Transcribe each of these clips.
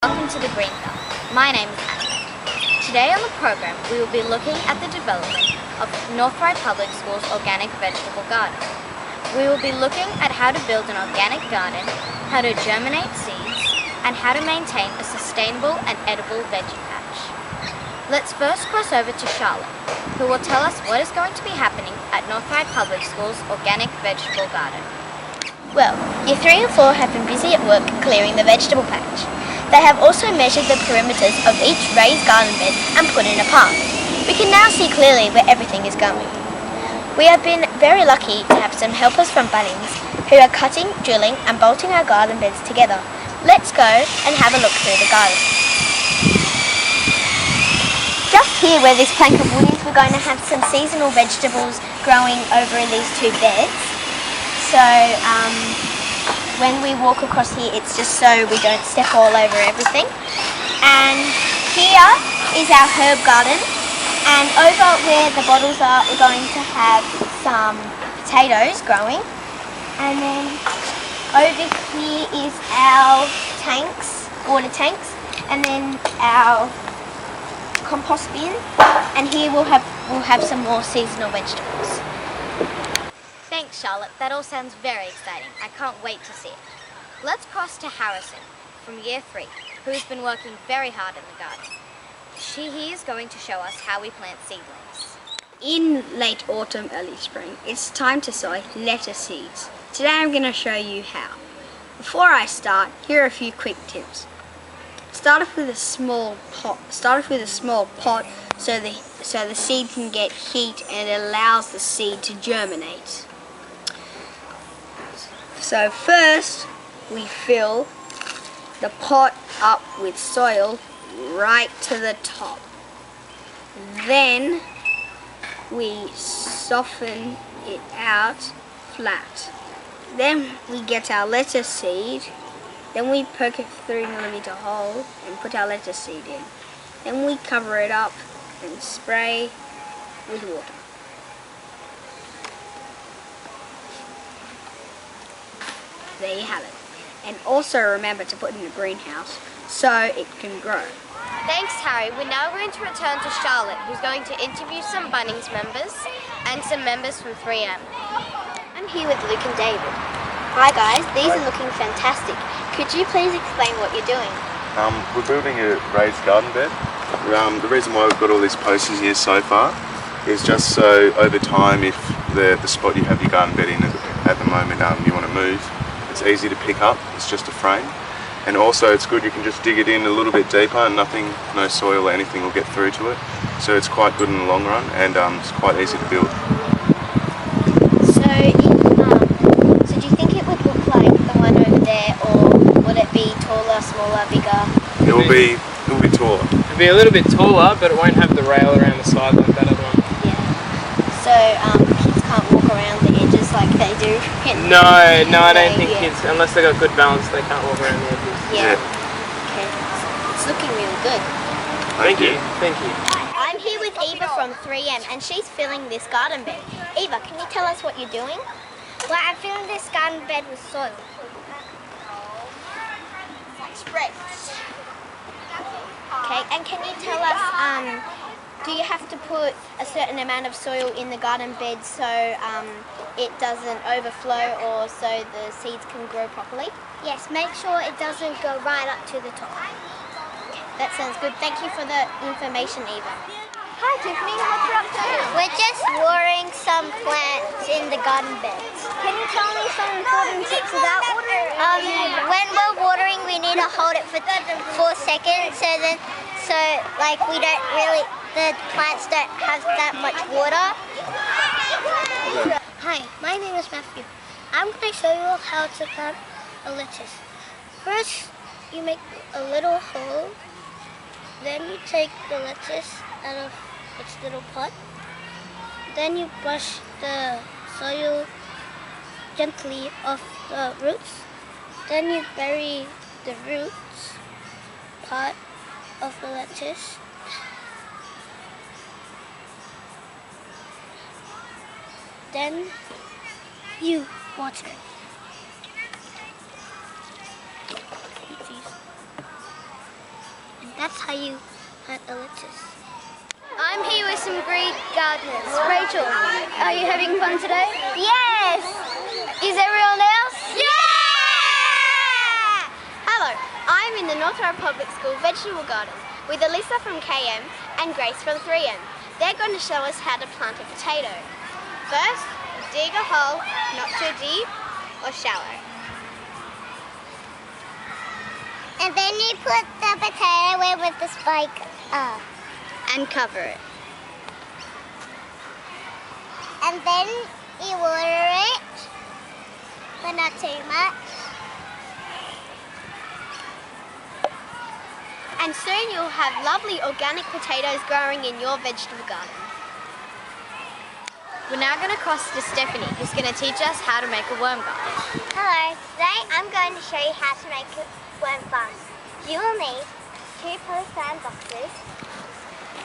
Welcome to the Green Belt. My name is Anna. Today on the program we will be looking at the development of North Ryde Public School's organic vegetable garden. We will be looking at how to build an organic garden, how to germinate seeds, and how to maintain a sustainable and edible veggie patch. Let's first cross over to Charlotte, who will tell us what is going to be happening at North Ryde Public School's organic vegetable garden. Well, Year 3 and 4 have been busy at work clearing the vegetable patch. They have also measured the perimeters of each raised garden bed and put in a path. We can now see clearly where everything is going. We have been very lucky to have some helpers from Bunnings who are cutting, drilling and bolting our garden beds together. Let's go and have a look through the garden. Just here where this plank of wood is, we're going to have some seasonal vegetables growing over in these two beds. So when we walk across here, it's just so we don't step all over everything. And here is our herb garden. And over where the bottles are, we're going to have some potatoes growing. And then over here is our tanks, water tanks. And then our compost bin. And here we'll have some more seasonal vegetables. Thanks, Charlotte. That all sounds very exciting. I can't wait to see it. Let's cross to Harrison from Year 3, who has been working very hard in the garden. He is going to show us how we plant seedlings. In late autumn, early spring, it's time to sow lettuce seeds. Today I'm going to show you how. Before I start, here are a few quick tips. Start off with a small pot. So the seed can get heat and it allows the seed to germinate. So first we fill the pot up with soil right to the top. Then we soften it out flat. Then we get our lettuce seed. Then we poke a 3mm hole and put our lettuce seed in. Then we cover it up and spray with water. There you have it. And also remember to put it in a greenhouse so it can grow. Thanks, Harry. We're now going to return to Charlotte, who's going to interview some Bunnings members and some members from 3M. I'm here with Luke and David. Hi guys, these are looking fantastic. Could you please explain what you're doing? We're building a raised garden bed. The reason why we've got all these posters here so far is just so over time, if the spot you have your garden bed in at the moment you want to move, it's easy to pick up. It's just a frame. And also it's good, you can just dig it in a little bit deeper and no soil or anything will get through to it. So it's quite good in the long run and it's quite easy to build. So do you think it would look like the one over there, or would it be taller, smaller, bigger? It will be taller. It'll be a little bit taller, but it won't have the rail around the side like that other one. Yeah. So kids can't walk around the edges like they do. No, I don't think yeah. kids, unless they've got good balance, they can't walk around the edges. Yeah. Yeah. Okay. It's looking really good. Thank you. Thank you. I'm here with Eva from 3M and she's filling this garden bed. Eva, can you tell us what you're doing? Well, I'm filling this garden bed with soil. Spread. Okay, and can you tell us, do you have to put a certain amount of soil in the garden bed so it doesn't overflow or so the seeds can grow properly? Yes, make sure it doesn't go right up to the top. That sounds good. Thank you for the information, Eva. Hi Tiffany, what you up to? We're just watering some plants in the garden beds. Can you tell me some important tips about watering? When we're watering, we need to hold it for 4 seconds so we don't really, the plants don't have that much water. Hi, my name is Matthew. I'm going to show you how to plant a lettuce. First, you make a little hole. Then you take the lettuce out of its little pot. Then you brush the soil gently off the roots. Then you bury the roots part of the lettuce. Then you water it. That's how you plant a lettuce. I'm here with some Greek gardeners. Rachel, are you having fun today? Yes! Is everyone else? Yeah! Hello, I'm in the North Ryde Public School vegetable garden with Alyssa from KM and Grace from 3M. They're going to show us how to plant a potato. First, dig a hole, not too deep or shallow. And then you put the potato in with the spike up. And cover it. And then you water it, but not too much. And soon you'll have lovely organic potatoes growing in your vegetable garden. We're now going to cross to Stephanie, who's going to teach us how to make a worm garden. Hello, today I'm going to show you how to make a worm farm. You will need 2 polystyrene boxes,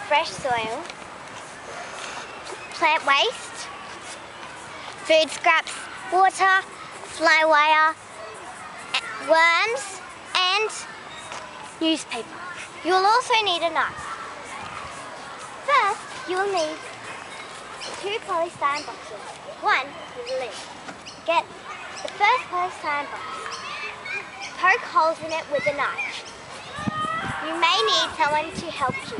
fresh soil, plant waste, food scraps, water, fly wire, worms, and newspaper. You will also need a knife. First, you will need 2 polystyrene boxes, one with a lid. Get the first polystyrene box. Poke holes in it with a knife. You may need someone to help you.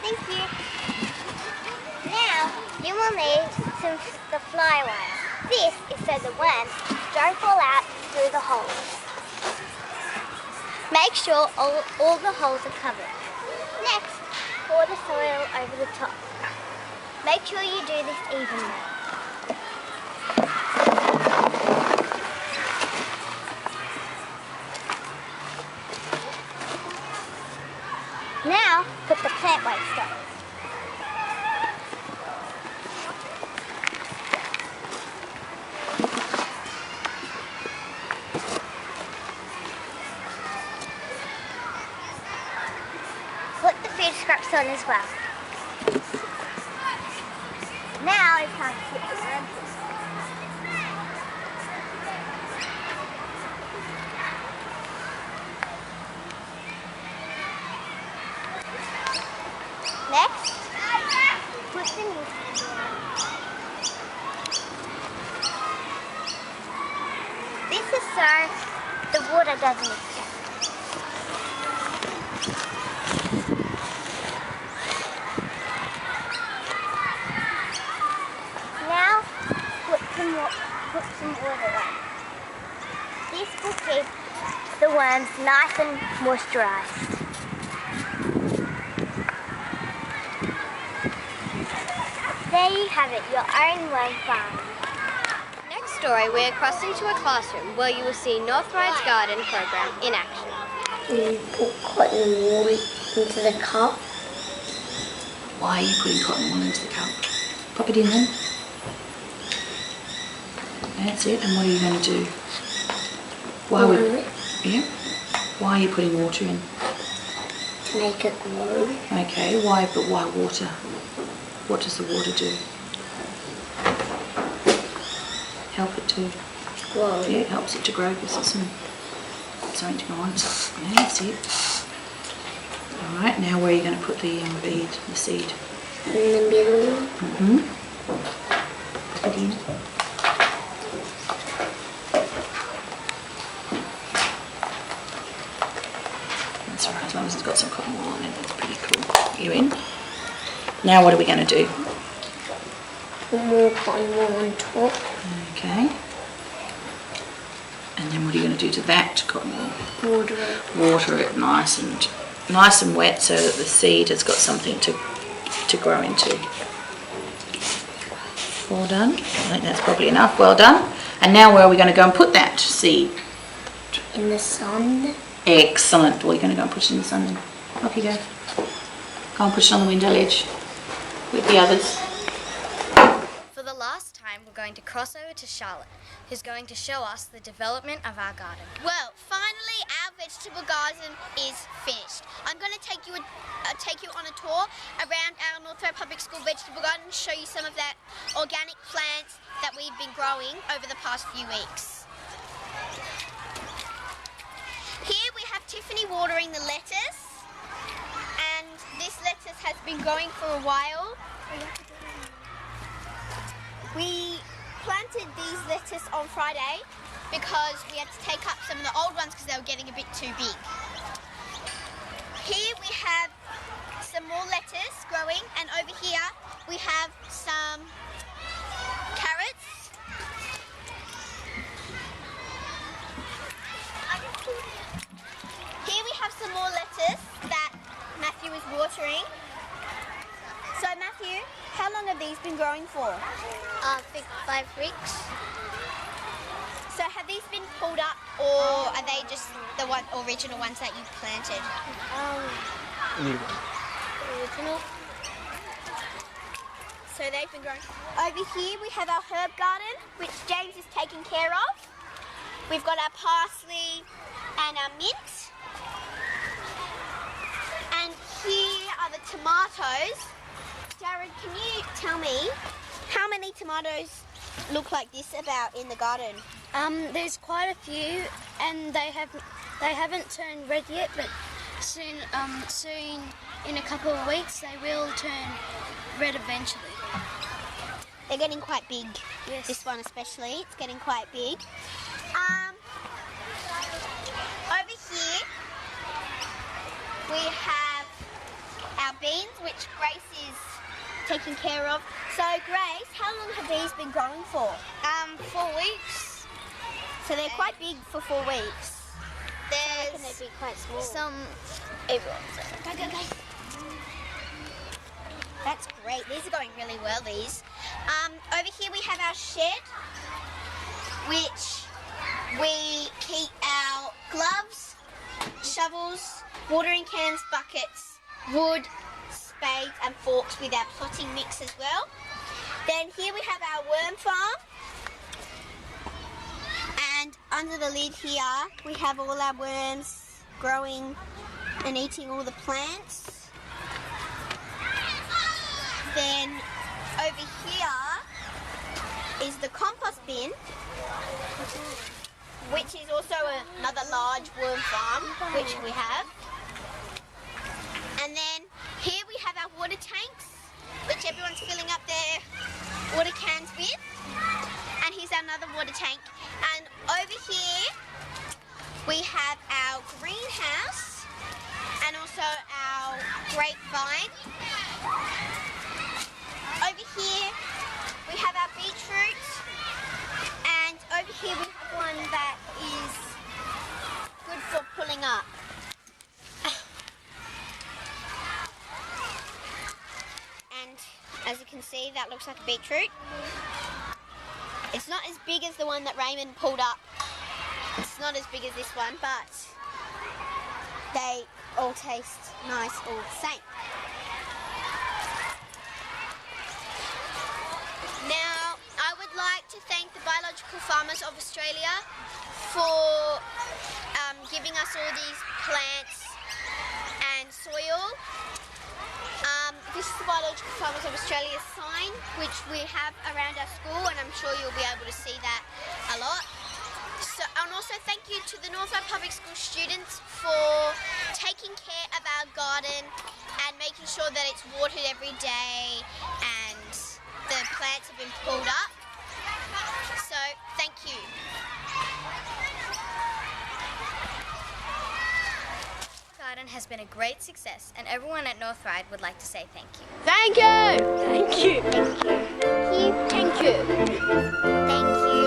Thank you. Now, you will need the fly wire. This is so the worms don't fall out through the holes. Make sure all the holes are covered. Next, pour the soil over the top. Make sure you do this evenly. Now, put the plant waste on. Put the food scraps on as well. Now it's time to put the worms in. Next, put the newspaper on. This is so the water doesn't escape. Now, put some water on. This will keep the worms nice and moisturized. There you have it, your own worm farm. Next story, we are crossing to a classroom where you will see North Ryde's garden program in action. You put cotton wool into the cup. Why are you putting cotton wool into the cup? Pop it in then. That's it. And what are you going to do? Yeah. Why are you putting water in? To make it grow. Okay. Why? But why water? What does the water do? Help it to Grow. Yeah, it helps it to grow because it's something to go on. Yeah, that's it. All right. Now where are you going to put the seed? In the middle. Put it in. That's all right, as long as it's got some cotton wool on it, that's pretty cool. You in? Now what are we going to do? Put more cotton wool on top. Okay. And then what are you going to do to that cotton wool? Water it. Water it nice and wet so that the seed has got something to grow into. Well done. I think that's probably enough. Well done. And now where are we going to go and put that seed? In the sun. Excellent. Well, you're going to go and put it in the sun then. Off you go. Go and put it on the window ledge with the others. For the last time, we're going to cross over to Charlotte, who's going to show us the development of our garden. Well, finally our vegetable garden is finished. I'm going to take you on a tour around our North Ryde Public School vegetable garden and show you some of that organic plants that we've been growing over the past few weeks. Here we have Tiffany watering the lettuce, and this lettuce has been growing for a while. We planted these lettuce on Friday because we had to take up some of the old ones because they were getting a bit too big. Here we have some more lettuce growing, and over here we have some carrots. Here we have some more lettuce that Matthew is watering. So Matthew, how long have these been growing for? I think 5 weeks. So have these been pulled up, or are they just the original ones that you planted? Original. So they've been growing. Over here we have our herb garden, which James is taking care of. We've got our parsley and our mint. And here are the tomatoes. Jared, can you tell me how many tomatoes look like this about in the garden? There's quite a few, and they haven't turned red yet, but soon in a couple of weeks they will turn red eventually. They're getting quite big. Yes. This one especially, it's getting quite big. Over here we have our beans, which Grace is taking care of. So Grace, how long have these been growing for? 4 weeks. So they're quite big for 4 weeks. There's They'd be quite small. some. Go. That's great. These are going really well, these. Over here we have our shed, which we keep our gloves, shovels, watering cans, buckets, wood, spades and forks with our potting mix as well. Then here we have our worm farm. And under the lid here we have all our worms growing and eating all the plants. Then over here is the compost bin, which is also another large worm farm which we have. And then here we have our water tanks, which everyone's filling up their water cans with. And here's another water tank. And over here we have our greenhouse and also our grapevine. Over here we have our beetroot, and over here we have one that is good for pulling up. And as you can see, that looks like a beetroot. It's not as big as the one that Raymond pulled up. It's not as big as this one, but they all taste nice all the same. Now, I would like to thank the Biological Farmers of Australia for giving us all these plants and soil. This is the Biological Farmers of Australia sign, which we have around our school, and I'm sure you'll be able to see that a lot. So, and also thank you to the North Ryde Public School students for taking care of our garden and making sure that it's watered every day and the plants have been pulled up. So, thank you. Garden has been a great success, and everyone at North Ryde would like to say thank you. Thank you. Thank you. Thank you. Thank you. Thank you.